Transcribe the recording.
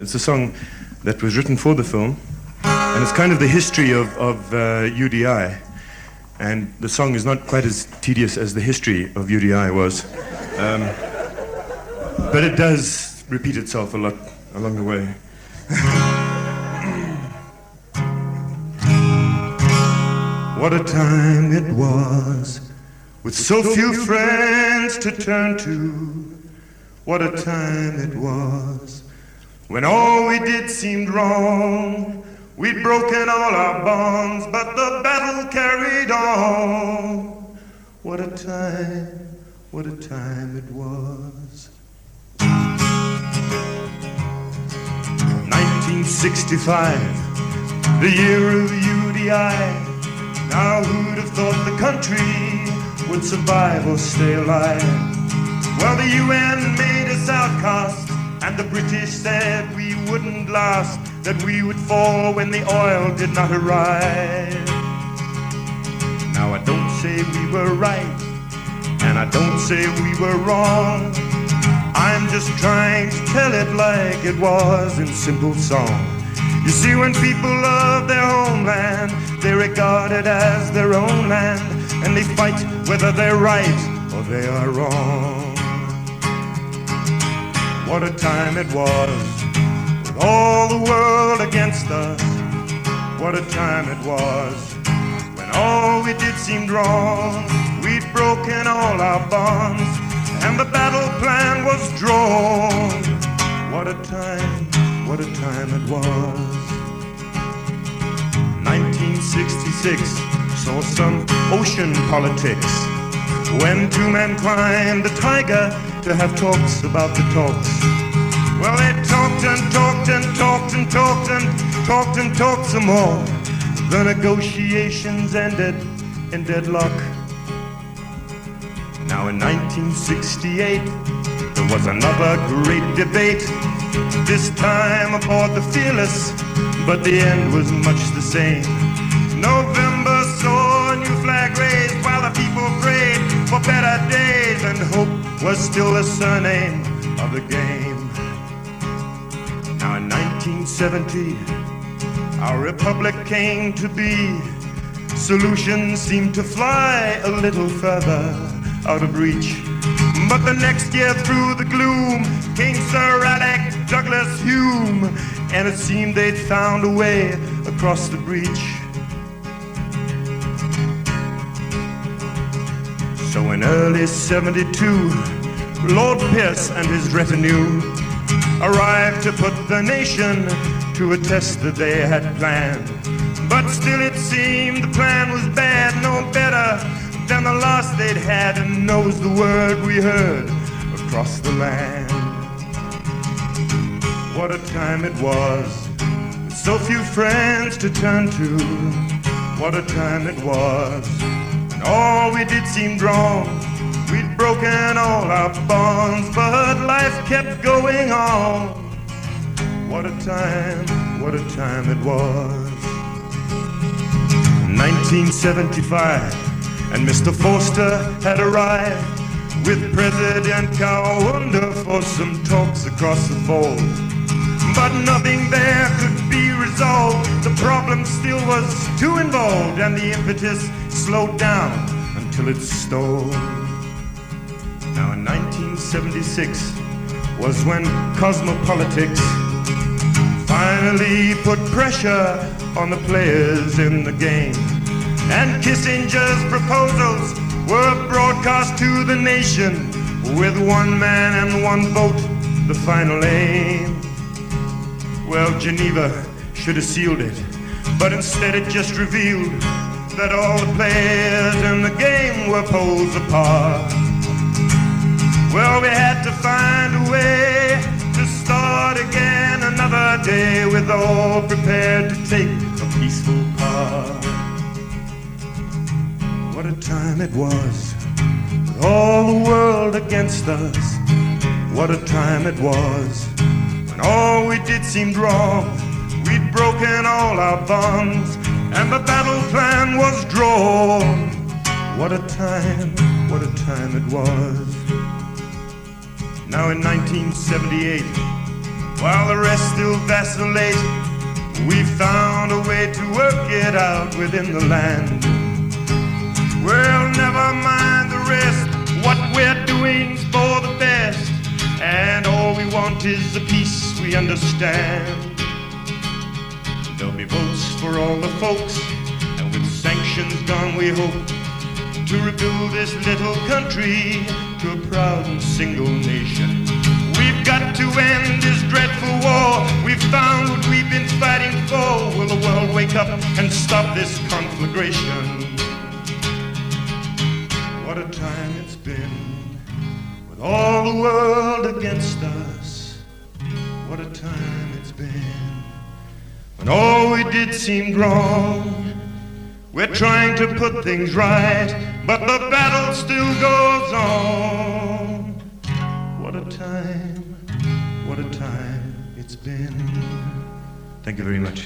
It's a song that was written for the film, and it's kind of the history of UDI. And the song is not quite as tedious as the history of UDI was. But it does repeat itself a lot along the way. What a time it was, with so few friends to turn to. What a time it was, when all we did seemed wrong. We'd broken all our bonds, but the battle carried on. What a time it was. 1965, the year of UDI. Now who'd have thought the country would survive or stay alive? Well, the UN made us outcasts, and the British said we wouldn't last, that we would fall when the oil did not arrive. Now I don't say we were right, and I don't say we were wrong. I'm just trying to tell it like it was in simple song. You see, when people love their homeland, they regard it as their own land, and they fight whether they're right or they are wrong. What a time it was, with all the world against us. What a time it was, when all we did seemed wrong. We'd broken all our bonds, and the battle plan was drawn. What a time it was. 1966 saw some ocean politics, when two men climbed the Tiger to have talks about the talks. Well, they talked and talked and talked and talked and talked and talked some more. The negotiations ended in deadlock. Now in 1968, there was another great debate, this time aboard the Fearless, but the end was much the same. November saw a new flag raised while the people prayed for better days, and hope was still the surname of the game. Now in 1970, our republic came to be. Solutions seemed to fly a little further out of reach. But the next year through the gloom came Sir Alec Douglas Hume, and it seemed they'd found a way across the breach. So in early 72, Lord Pierce and his retinue arrived to put the nation to a test that they had planned. But still it seemed the plan was bad, no better than the last they'd had, and knows the word we heard across the land. What a time it was, with so few friends to turn to. What a time it was, when all we did seemed wrong. We'd broken all our bonds, but life kept going on. What a time it was. 1975, and Mr. Forster had arrived with President Kaunda for some talks across the fold. But nothing there could be resolved. The problem still was too involved, and the impetus slowed down until it stalled. Now in 1976 was when cosmopolitics finally put pressure on the players in the game, and Kissinger's proposals were broadcast to the nation, with one man and one vote the final aim. Well, Geneva should have sealed it, but instead it just revealed that all the players in the game were poles apart. Well, we had to find a way to start again another day, with all prepared to take a peaceful part. What a time it was, with all the world against us. What a time it was, when all we did seemed wrong. We'd broken all our bonds, and the battle plan was drawn. What a time it was. Now in 1978, while the rest still vacillate. We've found a way to work it out within the land. Well, never mind the rest, what we're doing's for the best, and all we want is the peace we understand. There'll be votes for all the folks, and with sanctions gone we hope to rebuild this little country to a proud and single nation. We've got to end this dreadful war. We've found what we've been fighting for. Will the world wake up and stop this conflagration? What a time it's been, with all the world against us. What a time it's been, when all we did seemed wrong. We're trying to put things right, but the battle still goes on. What a time it's been. Thank you very much.